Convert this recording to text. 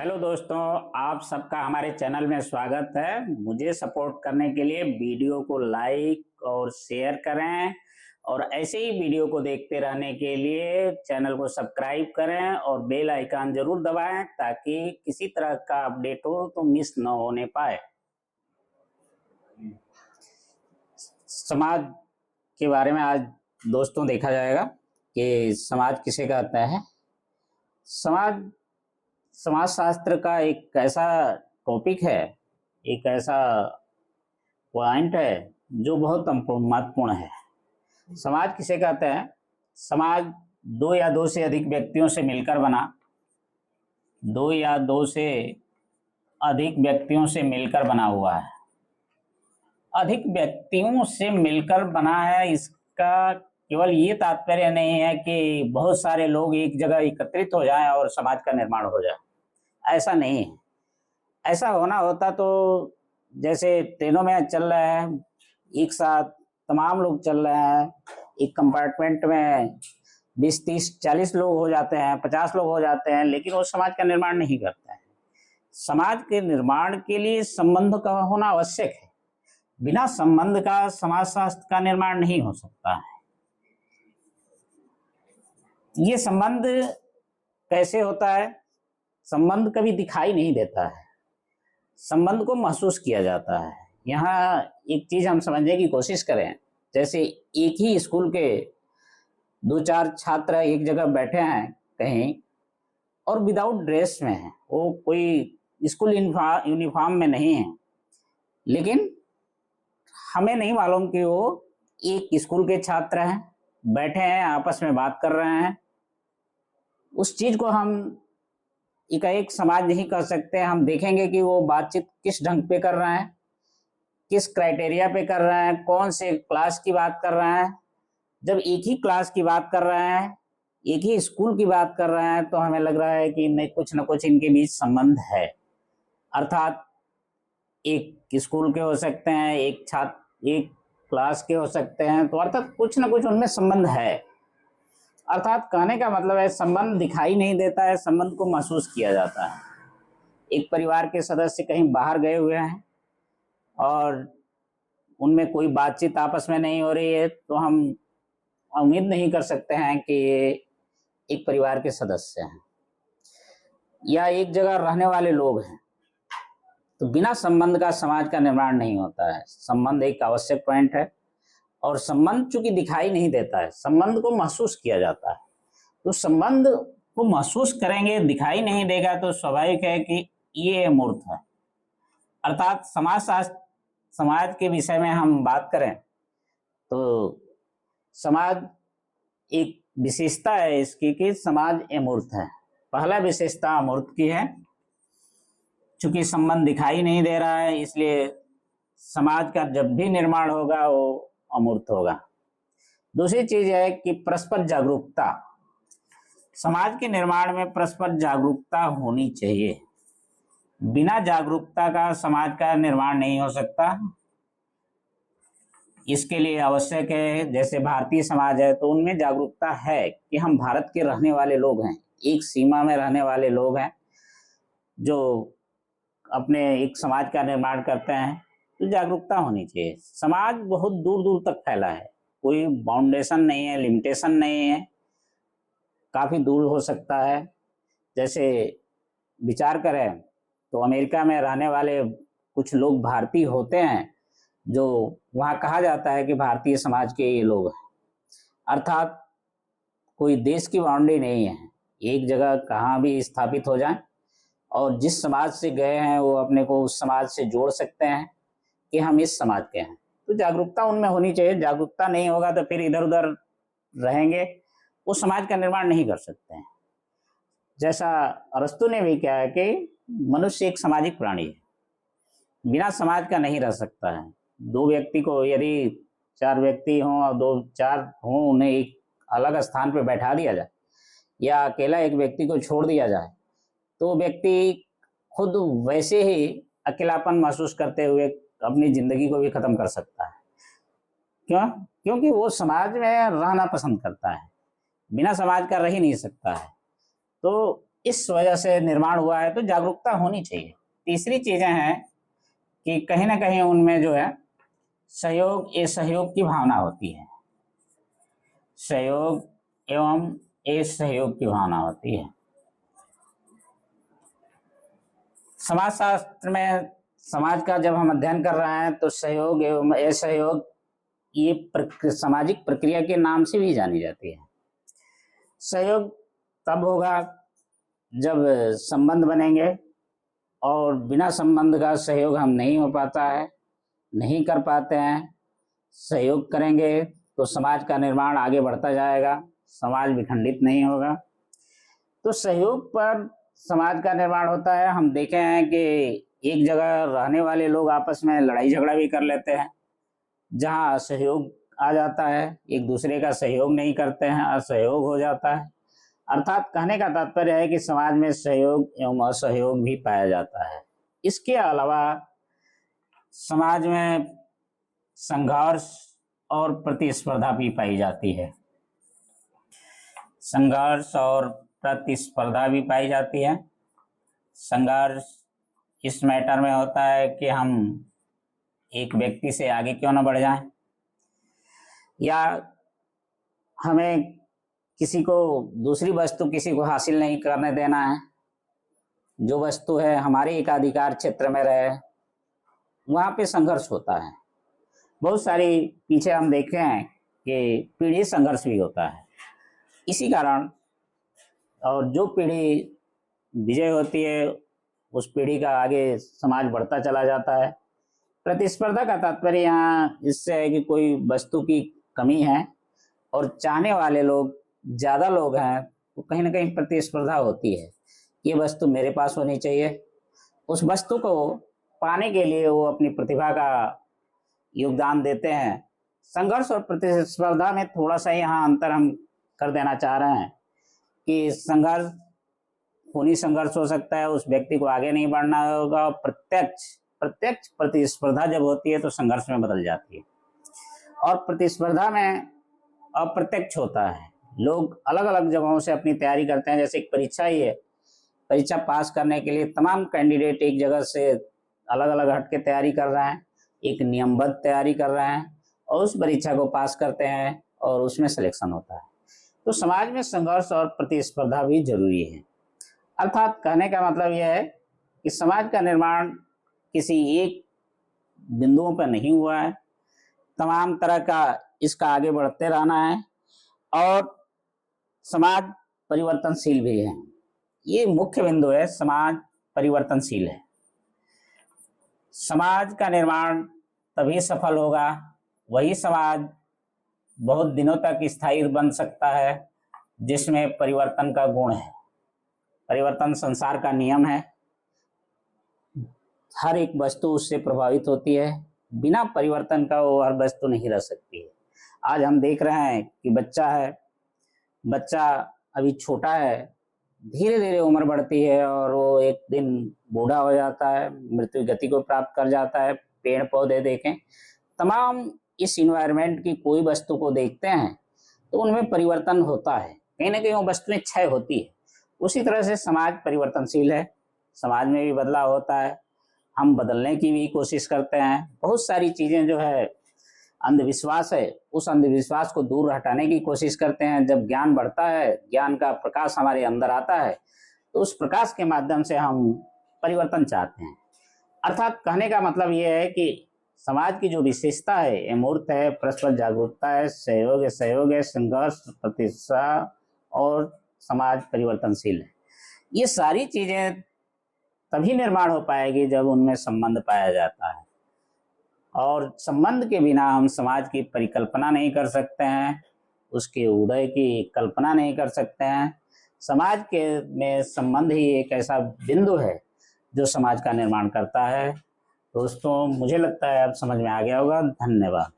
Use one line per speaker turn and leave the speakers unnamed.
Hello दोस्तों, आप सबका हमारे चैनल में स्वागत है। मुझे सपोर्ट करने के लिए वीडियो को लाइक और शेयर करें और ऐसे ही वीडियो को देखते रहने के लिए चैनल को सब्सक्राइब करें और बेल आइकन जरूर दबाएं ताकि किसी तरह का अपडेट हो तो मिस न होने पाए। समाज के बारे में आज दोस्तों देखा जाएगा कि समाज किसे कहता है। समाज शास्त्र का एक ऐसा टॉपिक है, एक ऐसा पॉइंट है जो बहुत महत्वपूर्ण है। समाज किसे कहते हैं? समाज दो या दो से अधिक व्यक्तियों से मिलकर बना, दो या दो से अधिक व्यक्तियों से मिलकर बना हुआ है। अधिक व्यक्तियों से मिलकर बना है, इसका केवल ये तात्पर्य नहीं है कि बहुत सारे लोग एक जगह एकत्रित हो जाएं और समाज का निर्माण हो जाए। ऐसा नहीं है। ऐसा होना होता तो जैसे ट्रेनों में चल रहे हैं, एक साथ तमाम लोग चल रहे हैं, एक कंपार्टमेंट में 20, 30, 40 लोग हो जाते हैं, 50 लोग हो जाते हैं, लेकिन वो समाज का निर्माण नहीं करता है। समाज के निर्माण के लिए संबंध का होना आवश्यक है। बिना संबंध का समाज शास्त्र का निर्माण नहीं हो सकता है। ये संबंध कैसे होता है? संबंध कभी दिखाई नहीं देता है, संबंध को महसूस किया जाता है। यहाँ एक चीज हम समझने की कोशिश करें, जैसे एक ही स्कूल के दो चार छात्र एक जगह बैठे हैं कहीं और विदाउट ड्रेस में हैं, वो कोई स्कूल यूनिफॉर्म में नहीं है, लेकिन हमें नहीं मालूम कि वो एक स्कूल के छात्र हैं, बैठे हैं, आपस में बात कर रहे हैं। उस चीज को हम एक समाज नहीं कर सकते। हम देखेंगे कि वो बातचीत किस ढंग पे कर रहे हैं, किस क्राइटेरिया पे कर रहे हैं, कौन से क्लास की बात कर रहे हैं। जब एक ही क्लास की बात कर रहे हैं, एक ही स्कूल की बात कर रहे हैं, तो हमें लग रहा है कि नहीं, कुछ न कुछ इनके बीच संबंध है। अर्थात एक स्कूल के हो सकते हैं, एक छात्र एक क्लास के हो सकते हैं, तो अर्थात कुछ न कुछ उनमें संबंध है। अर्थात कहने का मतलब है, संबंध दिखाई नहीं देता है, संबंध को महसूस किया जाता है। एक परिवार के सदस्य कहीं बाहर गए हुए हैं और उनमें कोई बातचीत आपस में नहीं हो रही है, तो हम उम्मीद नहीं कर सकते हैं कि ये एक परिवार के सदस्य हैं या एक जगह रहने वाले लोग हैं। तो बिना संबंध का समाज का निर्माण नहीं होता है। संबंध एक आवश्यक पॉइंट है और संबंध चूंकि दिखाई नहीं देता है, संबंध को महसूस किया जाता है। तो संबंध को महसूस करेंगे, दिखाई नहीं देगा, तो स्वाभाविक है कि ये अमूर्त है। अर्थात समाज के विषय में हम बात करें तो समाज एक विशेषता है इसकी कि समाज अमूर्त है। पहला विशेषता अमूर्त की है। चूंकि संबंध दिखाई नहीं दे रहा है, इसलिए समाज का जब भी निर्माण होगा वो अमूर्त होगा। दूसरी चीज है कि परस्पर जागरूकता। समाज के निर्माण में परस्पर जागरूकता होनी चाहिए। बिना जागरूकता का समाज का निर्माण नहीं हो सकता। इसके लिए आवश्यक है, जैसे भारतीय समाज है तो उनमें जागरूकता है कि हम भारत के रहने वाले लोग हैं, एक सीमा में रहने वाले लोग हैं जो अपने एक समाज का निर्माण करते हैं। तो जागरूकता होनी चाहिए। समाज बहुत दूर दूर तक फैला है, कोई बाउंडेशन नहीं है, लिमिटेशन नहीं है, काफी दूर हो सकता है। जैसे विचार करें तो अमेरिका में रहने वाले कुछ लोग भारतीय होते हैं, जो वहाँ कहा जाता है कि भारतीय समाज के ये लोग हैं। अर्थात कोई देश की बाउंड्री नहीं है, एक जगह कहाँ भी स्थापित हो जाए और जिस समाज से गए हैं वो अपने को उस समाज से जोड़ सकते हैं कि हम इस समाज के हैं। तो जागरूकता उनमें होनी चाहिए। जागरूकता नहीं होगा तो फिर इधर उधर रहेंगे, वो समाज का निर्माण नहीं कर सकते हैं। जैसा अरस्तु ने भी कहा है कि मनुष्य एक सामाजिक प्राणी है, बिना समाज का नहीं रह सकता है। दो व्यक्ति को, यदि चार व्यक्ति हों और दो चार हों, उन्हें एक अलग स्थान पर बैठा दिया जाए या अकेला एक व्यक्ति को छोड़ दिया जाए, तो व्यक्ति खुद वैसे ही अकेलापन महसूस करते हुए अपनी जिंदगी को भी खत्म कर सकता है। क्यों? क्योंकि वो समाज में रहना पसंद करता है, बिना समाज का रह ही नहीं सकता है। तो इस वजह से निर्माण हुआ है, तो जागरूकता होनी चाहिए। तीसरी चीजें हैं कि कहीं ना कहीं उनमें जो है सहयोग सहयोग की भावना होती है, सहयोग एवं सहयोग की भावना होती है। समाज शास्त्र में समाज का जब हम अध्ययन कर रहे हैं तो सहयोग एवं असहयोग ये सामाजिक प्रक्रिया के नाम से भी जानी जाती है। सहयोग तब होगा जब संबंध बनेंगे, और बिना संबंध का सहयोग हम नहीं हो पाता है, नहीं कर पाते हैं। सहयोग करेंगे तो समाज का निर्माण आगे बढ़ता जाएगा, समाज विखंडित नहीं होगा। तो सहयोग पर समाज का निर्माण होता है। हम देखे हैं कि एक जगह रहने वाले लोग आपस में लड़ाई झगड़ा भी कर लेते हैं, जहाँ असहयोग आ जाता है, एक दूसरे का सहयोग नहीं करते हैं, असहयोग हो जाता है। अर्थात कहने का तात्पर्य है कि समाज में सहयोग एवं असहयोग भी पाया जाता है। इसके अलावा समाज में संघर्ष और प्रतिस्पर्धा भी पाई जाती है, संघर्ष और प्रतिस्पर्धा भी पाई जाती है। संघर्ष इस मैटर में होता है कि हम एक व्यक्ति से आगे क्यों न बढ़ जाएं, या हमें किसी को दूसरी वस्तु किसी को हासिल नहीं करने देना है। जो वस्तु है हमारे एकाधिकार क्षेत्र में रहे, वहाँ पे संघर्ष होता है। बहुत सारी पीछे हम देखे हैं कि पीढ़ी संघर्ष भी होता है। इसी कारण और जो पीढ़ी विजय होती है उस पीढ़ी का आगे समाज बढ़ता चला जाता है। प्रतिस्पर्धा का तात्पर्य यहाँ इससे है कि कोई वस्तु की कमी है और चाहने वाले लोग ज़्यादा लोग हैं, तो कहीं ना कहीं प्रतिस्पर्धा होती है। ये वस्तु मेरे पास होनी चाहिए। उस वस्तु को पाने के लिए वो अपनी प्रतिभा का योगदान देते हैं। संघर्ष और प्रतिस्पर्धा में थोड़ा सा यहाँ अंतर हम कर देना चाह रहे हैं कि संघर्ष खूनी संघर्ष हो सकता है, उस व्यक्ति को आगे नहीं बढ़ना होगा। प्रत्यक्ष प्रतिस्पर्धा जब होती है तो संघर्ष में बदल जाती है, और प्रतिस्पर्धा में अप्रत्यक्ष होता है। लोग अलग अलग जगहों से अपनी तैयारी करते हैं। जैसे एक परीक्षा ही है, परीक्षा पास करने के लिए तमाम कैंडिडेट एक जगह से अलग अलग हट के तैयारी कर रहे हैं, एक नियमबद्ध तैयारी कर रहे हैं और उस परीक्षा को पास करते हैं और उसमें सिलेक्शन होता है। तो समाज में संघर्ष और प्रतिस्पर्धा भी जरूरी है। अर्थात कहने का मतलब यह है कि समाज का निर्माण किसी एक बिंदुओं पर नहीं हुआ है, तमाम तरह का इसका आगे बढ़ते रहना है, और समाज परिवर्तनशील भी है। ये मुख्य बिंदु है, समाज परिवर्तनशील है। समाज का निर्माण तभी सफल होगा, वही समाज बहुत दिनों तक स्थायी बन सकता है जिसमें परिवर्तन का गुण है। परिवर्तन संसार का नियम है, हर एक वस्तु उससे प्रभावित होती है। बिना परिवर्तन का वो हर वस्तु नहीं रह सकती है। आज हम देख रहे हैं कि बच्चा अभी छोटा है, धीरे धीरे उम्र बढ़ती है और वो एक दिन बूढ़ा हो जाता है, मृत्यु गति को प्राप्त कर जाता है। पेड़ पौधे देखें, तमाम इस इन्वायरमेंट की कोई वस्तु को देखते हैं तो उनमें परिवर्तन होता है, कहीं ना कहीं वो वस्तुएं क्षय होती है। उसी तरह से समाज परिवर्तनशील है, समाज में भी बदलाव होता है, हम बदलने की भी कोशिश करते हैं। बहुत सारी चीज़ें जो है अंधविश्वास है, उस अंधविश्वास को दूर हटाने की कोशिश करते हैं। जब ज्ञान बढ़ता है, ज्ञान का प्रकाश हमारे अंदर आता है, तो उस प्रकाश के माध्यम से हम परिवर्तन चाहते हैं। अर्थात कहने का मतलब ये है कि समाज की जो विशेषता है, अमूर्त है, परस्पर जागरूकता है, सहयोग है, संघर्ष, प्रतिष्ठा और समाज परिवर्तनशील है। ये सारी चीजें तभी निर्माण हो पाएगी जब उनमें संबंध पाया जाता है, और संबंध के बिना हम समाज की परिकल्पना नहीं कर सकते हैं, उसके उदय की कल्पना नहीं कर सकते हैं। समाज के में संबंध ही एक ऐसा बिंदु है जो समाज का निर्माण करता है। दोस्तों, मुझे लगता है अब समझ में आ गया होगा। धन्यवाद।